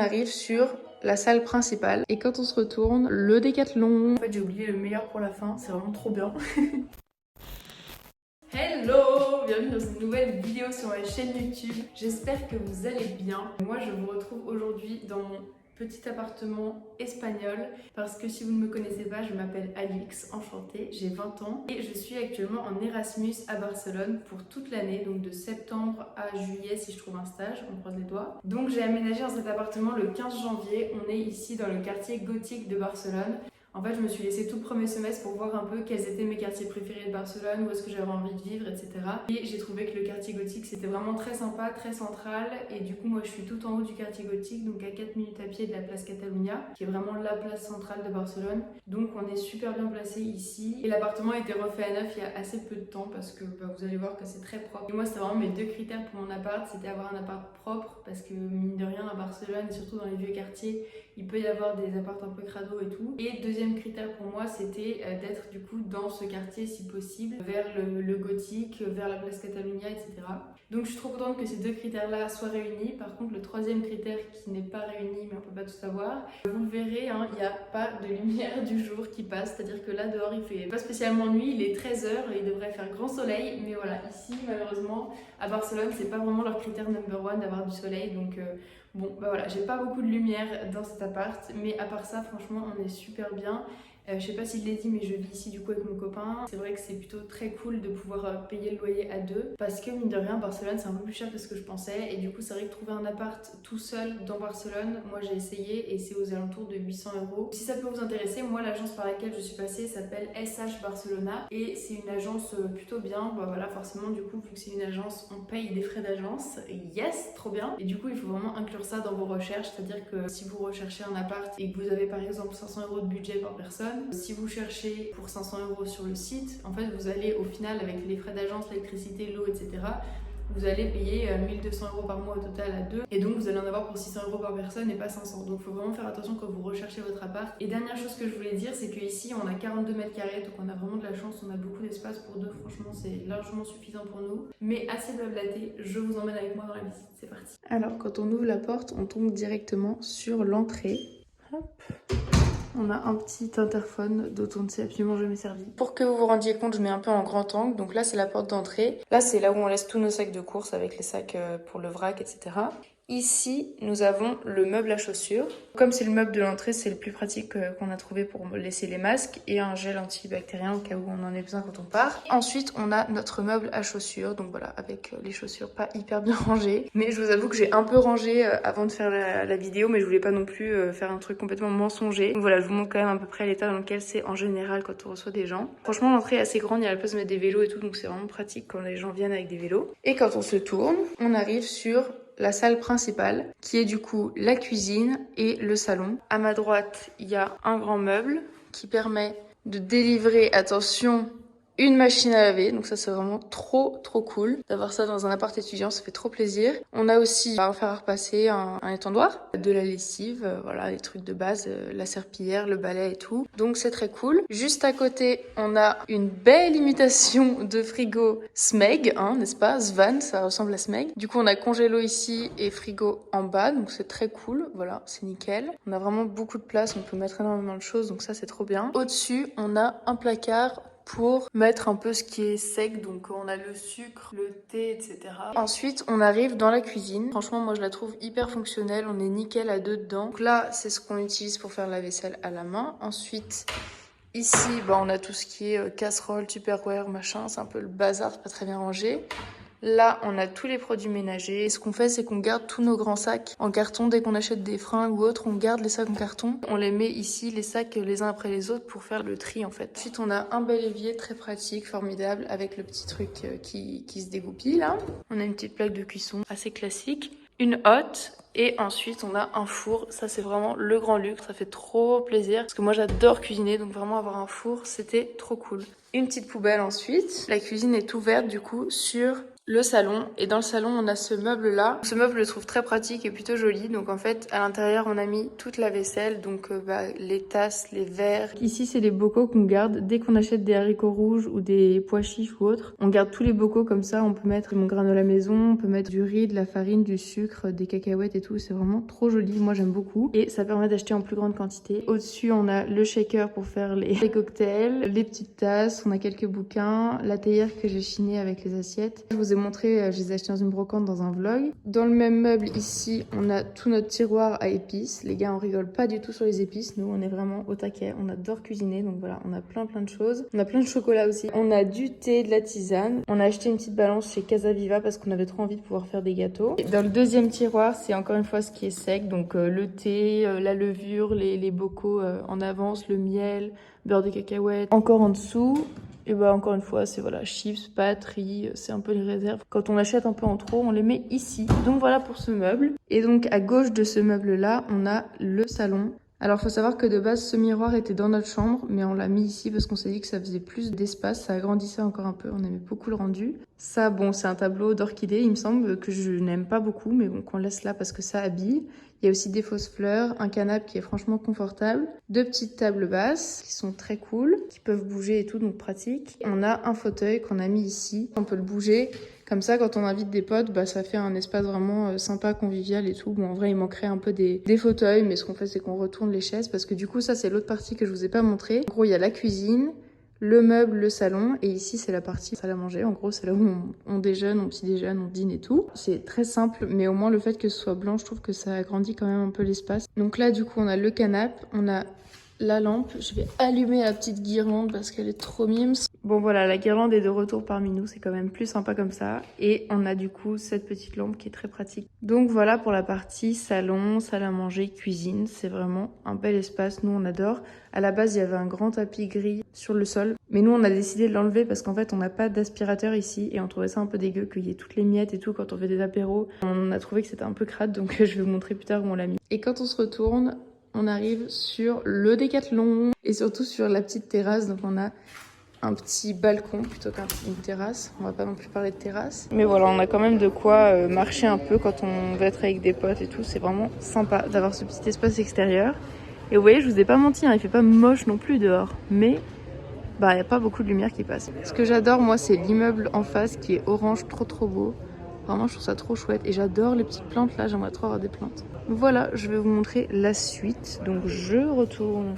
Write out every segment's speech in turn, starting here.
arrive sur la salle principale. Et quand on se retourne, le Décathlon. En fait, j'ai oublié le meilleur pour la fin, c'est vraiment trop bien. Hello! Bienvenue dans une nouvelle vidéo sur ma chaîne YouTube. J'espère que vous allez bien. Moi, je vous retrouve aujourd'hui dans mon petit appartement espagnol parce que si vous ne me connaissez pas, je m'appelle Alix, enchantée, j'ai 20 ans et je suis actuellement en Erasmus à Barcelone pour toute l'année, donc de septembre à juillet si je trouve un stage, on croise les doigts. Donc j'ai aménagé dans cet appartement le 15 janvier, on est ici dans le quartier gothique de Barcelone. En fait, je me suis laissée tout le premier semestre pour voir un peu quels étaient mes quartiers préférés de Barcelone, où est-ce que j'avais envie de vivre, etc. Et j'ai trouvé que le quartier gothique, c'était vraiment très sympa, très central. Et du coup, moi, je suis tout en haut du quartier gothique, donc à 4 minutes à pied de la place Catalunya, qui est vraiment la place centrale de Barcelone. Donc, on est super bien placé ici. Et l'appartement a été refait à neuf il y a assez peu de temps, parce que vous allez voir que c'est très propre. Et moi, c'était vraiment mes deux critères pour mon appart, c'était avoir un appart propre, parce que mine de rien, à Barcelone, et surtout dans les vieux quartiers, il peut y avoir des apparts un peu crado et tout. Et deuxième critère pour moi, c'était d'être du coup dans ce quartier si possible, vers le gothique, vers la place Catalunya, etc. Donc je suis trop contente que ces deux critères-là soient réunis. Par contre, le troisième critère qui n'est pas réuni, mais on peut pas tout savoir, vous le verrez, hein, il n'y a pas de lumière du jour qui passe. C'est-à-dire que là dehors, il fait pas spécialement nuit, il est 13h et il devrait faire grand soleil. Mais voilà, ici, malheureusement, à Barcelone, c'est pas vraiment leur critère number one d'avoir du soleil. Donc bon, bah voilà, j'ai pas beaucoup de lumière dans cet appart, mais à part ça, franchement, on est super bien. Je sais pas si je l'ai dit, mais je vis ici du coup avec mon copain. C'est vrai que c'est plutôt très cool de pouvoir payer le loyer à deux parce que mine de rien, Barcelone c'est un peu plus cher que ce que je pensais. Et du coup, c'est vrai que trouver un appart tout seul dans Barcelone, moi j'ai essayé et c'est aux alentours de 800 €. Si ça peut vous intéresser, moi l'agence par laquelle je suis passée s'appelle SH Barcelona et c'est une agence plutôt bien. Bah voilà, forcément, du coup, vu que c'est une agence, on paye des frais d'agence. Yes, trop bien. Et du coup, il faut vraiment inclure ça dans vos recherches, c'est-à-dire que si vous recherchez un appart et que vous avez par exemple 500 € de budget par personne, si vous cherchez pour 500 € sur le site, en fait vous allez au final avec les frais d'agence, l'électricité, l'eau, etc. vous allez payer 1200 € par mois au total à deux et donc vous allez en avoir pour 600 € par personne et pas 500. Donc il faut vraiment faire attention quand vous recherchez votre appart. Et dernière chose que je voulais dire, c'est qu'ici on a 42 mètres carrés, donc on a vraiment de la chance, on a beaucoup d'espace pour deux, franchement c'est largement suffisant pour nous. Mais assez blablaté, je vous emmène avec moi dans la visite, c'est parti. Alors quand on ouvre la porte, on tombe directement sur l'entrée. Hop. On a un petit interphone dont on ne s'est absolument jamais servi. Pour que vous vous rendiez compte, je mets un peu en grand angle. Donc là, c'est la porte d'entrée. Là, c'est là où on laisse tous nos sacs de course avec les sacs pour le vrac, etc. Ici, nous avons le meuble à chaussures. Comme c'est le meuble de l'entrée, c'est le plus pratique qu'on a trouvé pour laisser les masques et un gel antibactérien au cas où on en ait besoin quand on part. Ensuite, on a notre meuble à chaussures. Donc voilà, avec les chaussures pas hyper bien rangées. Mais je vous avoue que j'ai un peu rangé avant de faire la vidéo, mais je voulais pas non plus faire un truc complètement mensonger. Donc voilà, je vous montre quand même à peu près l'état dans lequel c'est en général quand on reçoit des gens. Franchement, l'entrée est assez grande, il y a la place de mettre des vélos et tout, donc c'est vraiment pratique quand les gens viennent avec des vélos. Et quand on se tourne, on arrive sur la salle principale, qui est du coup la cuisine et le salon. À ma droite, il y a un grand meuble qui permet de délivrer, attention, une machine à laver. Donc ça, c'est vraiment trop cool d'avoir ça dans un appart étudiant, ça fait trop plaisir. On a aussi un fer à repasser, un étendoir, de la lessive, voilà, les trucs de base, la serpillière, le balai et tout. Donc c'est très cool. Juste à côté, on a une belle imitation de frigo Smeg, hein, n'est-ce pas? Svan, ça ressemble à Smeg. Du coup, on a congélo ici et frigo en bas, donc c'est très cool. Voilà, c'est nickel. On a vraiment beaucoup de place, on peut mettre énormément de choses, donc ça c'est trop bien. Au-dessus, on a un placard pour mettre un peu ce qui est sec, donc on a le sucre, le thé, etc. Ensuite, on arrive dans la cuisine. Franchement, moi je la trouve hyper fonctionnelle, on est nickel à deux dedans. Donc là, c'est ce qu'on utilise pour faire la vaisselle à la main. Ensuite, ici, on a tout ce qui est casserole, tupperware, machin, c'est un peu le bazar, c'est pas très bien rangé. Là, on a tous les produits ménagers. Et ce qu'on fait, c'est qu'on garde tous nos grands sacs en carton. Dès qu'on achète des fringues ou autre, on garde les sacs en carton. On les met ici, les sacs les uns après les autres pour faire le tri en fait. Ensuite, on a un bel évier très pratique, formidable, avec le petit truc qui se dégoupille là. On a une petite plaque de cuisson assez classique. Une hotte. Et ensuite, on a un four. Ça, c'est vraiment le grand luxe. Ça fait trop plaisir. Parce que moi, j'adore cuisiner. Donc vraiment, avoir un four, c'était trop cool. Une petite poubelle ensuite. La cuisine est ouverte du coup sur le salon. Et dans le salon, on a ce meuble-là. Ce meuble, je le trouve très pratique et plutôt joli. Donc en fait, à l'intérieur, on a mis toute la vaisselle. Donc les tasses, les verres. Ici, c'est les bocaux qu'on garde dès qu'on achète des haricots rouges ou des pois chiches ou autres. On garde tous les bocaux comme ça. On peut mettre mon granola maison, on peut mettre du riz, de la farine, du sucre, des cacahuètes et tout. C'est vraiment trop joli. Moi, j'aime beaucoup. Et ça permet d'acheter en plus grande quantité. Au-dessus, on a le shaker pour faire les cocktails, les petites tasses. On a quelques bouquins, la théière que j'ai chinée avec les assiettes. Je vous ai montré, je les ai achetés dans une brocante dans un vlog. Dans le même meuble ici, on a tout notre tiroir à épices. Les gars, on rigole pas du tout sur les épices. Nous, on est vraiment au taquet. On adore cuisiner. Donc voilà, on a plein de choses. On a plein de chocolat aussi. On a du thé, de la tisane. On a acheté une petite balance chez Casaviva parce qu'on avait trop envie de pouvoir faire des gâteaux. Et dans le deuxième tiroir, c'est encore une fois ce qui est sec. Donc le thé, la levure, les bocaux en avance, le miel, beurre de cacahuète. Encore en dessous, et bah encore une fois, c'est voilà, chips, pâtes, riz, c'est un peu les réserves. Quand on achète un peu en trop, on les met ici. Donc voilà pour ce meuble. Et donc à gauche de ce meuble-là, on a le salon. Alors faut savoir que de base ce miroir était dans notre chambre, mais on l'a mis ici parce qu'on s'est dit que ça faisait plus d'espace, ça agrandissait encore un peu, on aimait beaucoup le rendu. Ça bon, c'est un tableau d'orchidées, il me semble, que je n'aime pas beaucoup, mais bon, qu'on laisse là parce que ça habille. Il y a aussi des fausses fleurs, un canapé qui est franchement confortable, deux petites tables basses qui sont très cool, qui peuvent bouger et tout, donc pratique. On a un fauteuil qu'on a mis ici, on peut le bouger. Comme ça, quand on invite des potes, bah, ça fait un espace vraiment sympa, convivial et tout. Bon, en vrai, il manquerait un peu des fauteuils, mais ce qu'on fait, c'est qu'on retourne les chaises parce que du coup, ça, c'est l'autre partie que je vous ai pas montré. En gros, il y a la cuisine, le meuble, le salon, et ici, c'est la partie salle à manger. En gros, c'est là où on déjeune, on petit déjeune, on dîne et tout. C'est très simple, mais au moins, le fait que ce soit blanc, je trouve que ça agrandit quand même un peu l'espace. Donc là, du coup, on a le canapé, on a la lampe. Je vais allumer la petite guirlande parce qu'elle est trop mimes. Bon voilà, la guirlande est de retour parmi nous, c'est quand même plus sympa comme ça. Et on a du coup cette petite lampe qui est très pratique. Donc voilà pour la partie salon, salle à manger, cuisine. C'est vraiment un bel espace, nous on adore. À la base, il y avait un grand tapis gris sur le sol. Mais nous, on a décidé de l'enlever parce qu'en fait, on n'a pas d'aspirateur ici. Et on trouvait ça un peu dégueu qu'il y ait toutes les miettes et tout quand on fait des apéros. On a trouvé que c'était un peu crade, donc je vais vous montrer plus tard où on l'a mis. Et quand on se retourne, on arrive sur le Décathlon et surtout sur la petite terrasse. Donc on a un petit balcon plutôt qu'une terrasse. On va pas non plus parler de terrasse. Mais voilà, on a quand même de quoi marcher un peu quand on va être avec des potes et tout. C'est vraiment sympa d'avoir ce petit espace extérieur. Et vous voyez, je vous ai pas menti, hein, il fait pas moche non plus dehors. Mais bah, il n'y a pas beaucoup de lumière qui passe. Ce que j'adore, moi, c'est l'immeuble en face qui est orange, trop beau. Vraiment, je trouve ça trop chouette. Et j'adore les petites plantes là, j'aimerais trop avoir des plantes. Voilà, je vais vous montrer la suite. Donc, je retourne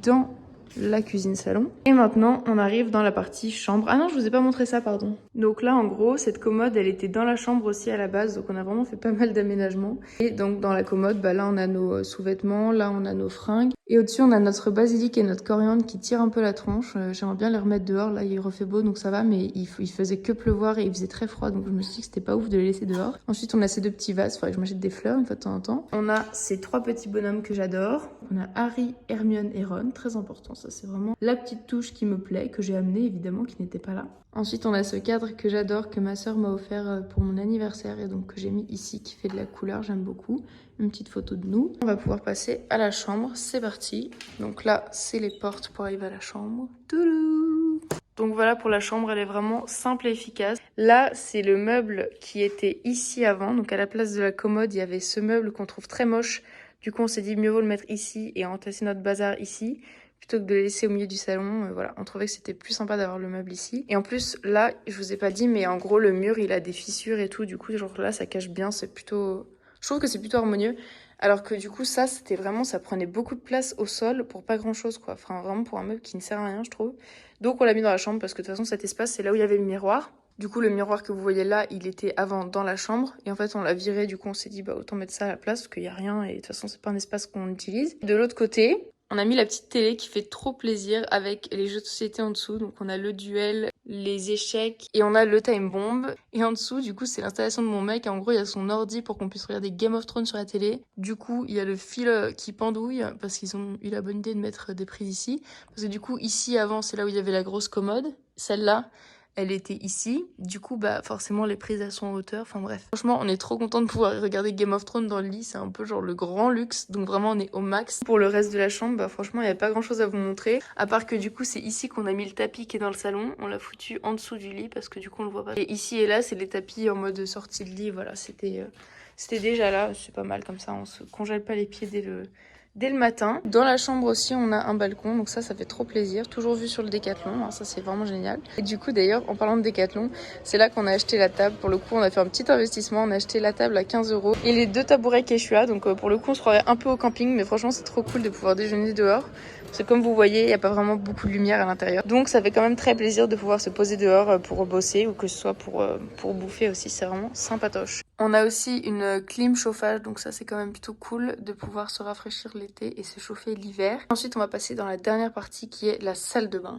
dans la cuisine salon. Et maintenant, on arrive dans la partie chambre. Ah non, je vous ai pas montré ça, pardon. Donc là, en gros, cette commode, elle était dans la chambre aussi à la base. Donc on a vraiment fait pas mal d'aménagements. Et donc dans la commode, bah là, on a nos sous-vêtements, là, on a nos fringues. Et au-dessus, on a notre basilic et notre coriandre qui tirent un peu la tronche. J'aimerais bien les remettre dehors. Là, il refait beau, donc ça va. Mais il faisait que pleuvoir et il faisait très froid. Donc je me suis dit que c'était pas ouf de les laisser dehors. Ensuite, on a ces deux petits vases. Faudrait que je m'achète des fleurs une fois de temps en temps. On a ces trois petits bonhommes que j'adore. On a Harry, Hermione et Ron. Très important. Ça, c'est vraiment la petite touche qui me plaît, que j'ai amenée évidemment, qui n'était pas là. Ensuite, on a ce cadre que j'adore, que ma soeur m'a offert pour mon anniversaire et donc que j'ai mis ici, qui fait de la couleur, j'aime beaucoup. Une petite photo de nous. On va pouvoir passer à la chambre, c'est parti. Donc là, c'est les portes pour arriver à la chambre. Toulou. Donc voilà pour la chambre, elle est vraiment simple et efficace. Là, c'est le meuble qui était ici avant. Donc à la place de la commode, il y avait ce meuble qu'on trouve très moche. Du coup, on s'est dit mieux vaut le mettre ici et entasser notre bazar ici, plutôt que de le laisser au milieu du salon. Voilà, on trouvait que c'était plus sympa d'avoir le meuble ici. Et en plus, là, je vous ai pas dit, mais en gros, le mur, il a des fissures et tout. Du coup, genre là, ça cache bien, c'est plutôt... Je trouve que c'est plutôt harmonieux. Alors que du coup, ça, c'était vraiment... Ça prenait beaucoup de place au sol pour pas grand-chose, quoi. Enfin, vraiment pour un meuble qui ne sert à rien, je trouve. Donc, on l'a mis dans la chambre parce que de toute façon, cet espace, c'est là où il y avait le miroir. Du coup, le miroir que vous voyez là, il était avant dans la chambre. Et en fait, on l'a viré. Du coup, on s'est dit, bah, autant mettre ça à la place parce qu'il y a rien. Et de toute façon, c'est pas un espace qu'on utilise. De l'autre côté... On a mis la petite télé qui fait trop plaisir avec les jeux de société en dessous. Donc on a le duel, les échecs et on a le time bomb. Et en dessous, du coup, c'est l'installation de mon mec. En gros, il y a son ordi pour qu'on puisse regarder Game of Thrones sur la télé. Du coup, il y a le fil qui pendouille parce qu'ils ont eu la bonne idée de mettre des prises ici. Parce que du coup, ici, avant, c'est là où il y avait la grosse commode. Celle-là, elle était ici. Du coup, bah forcément les prises elles sont en hauteur. Enfin bref. Franchement, on est trop content de pouvoir regarder Game of Thrones dans le lit. C'est un peu genre le grand luxe. Donc vraiment, on est au max. Pour le reste de la chambre, bah franchement, il n'y a pas grand chose à vous montrer. À part que du coup, c'est ici qu'on a mis le tapis qui est dans le salon. On l'a foutu en dessous du lit parce que du coup, on le voit pas. Et ici et là, c'est les tapis en mode sortie de lit. Voilà, c'était déjà là. C'est pas mal comme ça. On se congèle pas les pieds dès le matin. Dans la chambre aussi, on a un balcon, donc ça fait trop plaisir. Toujours vu sur le Décathlon, hein, ça c'est vraiment génial. Et du coup d'ailleurs, en parlant de Décathlon, c'est là qu'on a acheté la table. Pour le coup, on a fait un petit investissement, on a acheté la table à 15 € et les 2 tabourets Quechua. Donc pour le coup, on se croirait un peu au camping, mais franchement, c'est trop cool de pouvoir déjeuner dehors. Parce que comme vous voyez, il n'y a pas vraiment beaucoup de lumière à l'intérieur. Donc ça fait quand même très plaisir de pouvoir se poser dehors pour bosser ou que ce soit pour bouffer aussi. C'est vraiment sympatoche. On a aussi une clim chauffage, donc ça c'est quand même plutôt cool de pouvoir se rafraîchir l'été et se chauffer l'hiver. Ensuite on va passer dans la dernière partie qui est la salle de bain.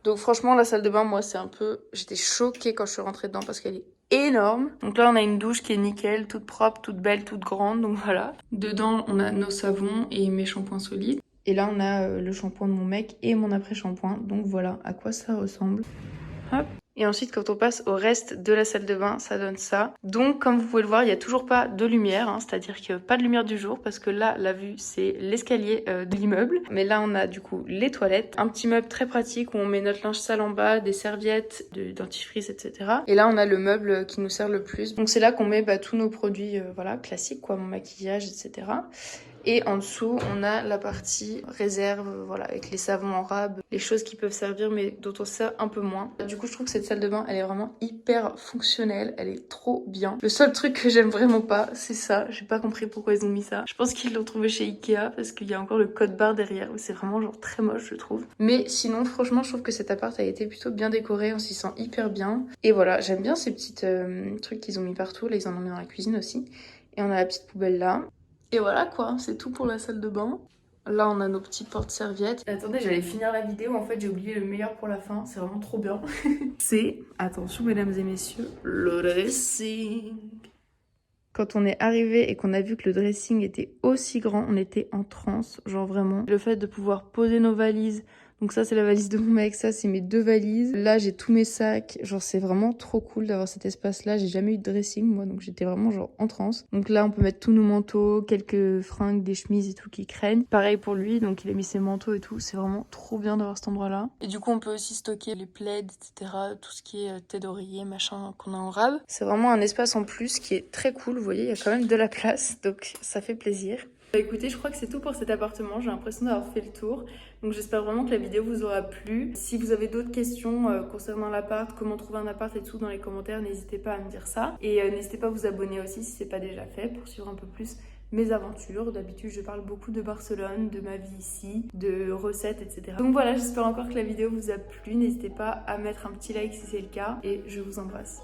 Donc franchement la salle de bain, moi c'est un peu... J'étais choquée quand je suis rentrée dedans parce qu'elle est énorme. Donc là on a une douche qui est nickel, toute propre, toute belle, toute grande, donc voilà. Dedans on a nos savons et mes shampoings solides. Et là on a le shampoing de mon mec et mon après-shampoing, donc voilà à quoi ça ressemble. Hop. Et ensuite, quand on passe au reste de la salle de bain, ça donne ça. Donc, comme vous pouvez le voir, il n'y a toujours pas de lumière, hein, c'est-à-dire qu'il n'y a pas de lumière du jour, parce que là, la vue, c'est l'escalier de l'immeuble. Mais là, on a du coup les toilettes, un petit meuble très pratique où on met notre linge sale en bas, des serviettes, de dentifrice, etc. Et là, on a le meuble qui nous sert le plus. Donc, c'est là qu'on met tous nos produits voilà, classiques, quoi, mon maquillage, etc. Et en dessous, on a la partie réserve, voilà, avec les savons en rab, les choses qui peuvent servir mais dont on se sert un peu moins. Du coup, je trouve que cette salle de bain, elle est vraiment hyper fonctionnelle, elle est trop bien. Le seul truc que j'aime vraiment pas, c'est ça. J'ai pas compris pourquoi ils ont mis ça. Je pense qu'ils l'ont trouvé chez Ikea parce qu'il y a encore le code barre derrière. C'est vraiment genre très moche, je trouve. Mais sinon, franchement, je trouve que cet appart a été plutôt bien décoré, on s'y sent hyper bien. Et voilà, j'aime bien ces petits trucs qu'ils ont mis partout. Là, ils en ont mis dans la cuisine aussi. Et on a la petite poubelle là. Et voilà quoi, c'est tout pour la salle de bain. Là, on a nos petites porte-serviettes. Attendez, j'allais finir la vidéo. En fait, j'ai oublié le meilleur pour la fin. C'est vraiment trop bien. C'est, attention mesdames et messieurs, le dressing. Quand on est arrivé et qu'on a vu que le dressing était aussi grand, on était en transe. Genre vraiment. Le fait de pouvoir poser nos valises. Donc ça, c'est la valise de mon mec. Ça, c'est mes 2 valises. Là, j'ai tous mes sacs. Genre, c'est vraiment trop cool d'avoir cet espace-là. J'ai jamais eu de dressing, moi. Donc, j'étais vraiment genre en transe. Donc là, on peut mettre tous nos manteaux, quelques fringues, des chemises et tout qui craignent. Pareil pour lui. Donc, il a mis ses manteaux et tout. C'est vraiment trop bien d'avoir cet endroit-là. Et du coup, on peut aussi stocker les plaids, etc. Tout ce qui est tête d'oreiller, machin qu'on a en rab. C'est vraiment un espace en plus qui est très cool. Vous voyez, il y a quand même de la place. Donc, ça fait plaisir. Bah écoutez, je crois que c'est tout pour cet appartement, j'ai l'impression d'avoir fait le tour. Donc j'espère vraiment que la vidéo vous aura plu. Si vous avez d'autres questions concernant l'appart, comment trouver un appart et tout dans les commentaires, n'hésitez pas à me dire ça. Et n'hésitez pas à vous abonner aussi si c'est pas déjà fait pour suivre un peu plus mes aventures. D'habitude je parle beaucoup de Barcelone, de ma vie ici, de recettes, etc. Donc voilà, j'espère encore que la vidéo vous a plu. N'hésitez pas à mettre un petit like si c'est le cas et je vous embrasse.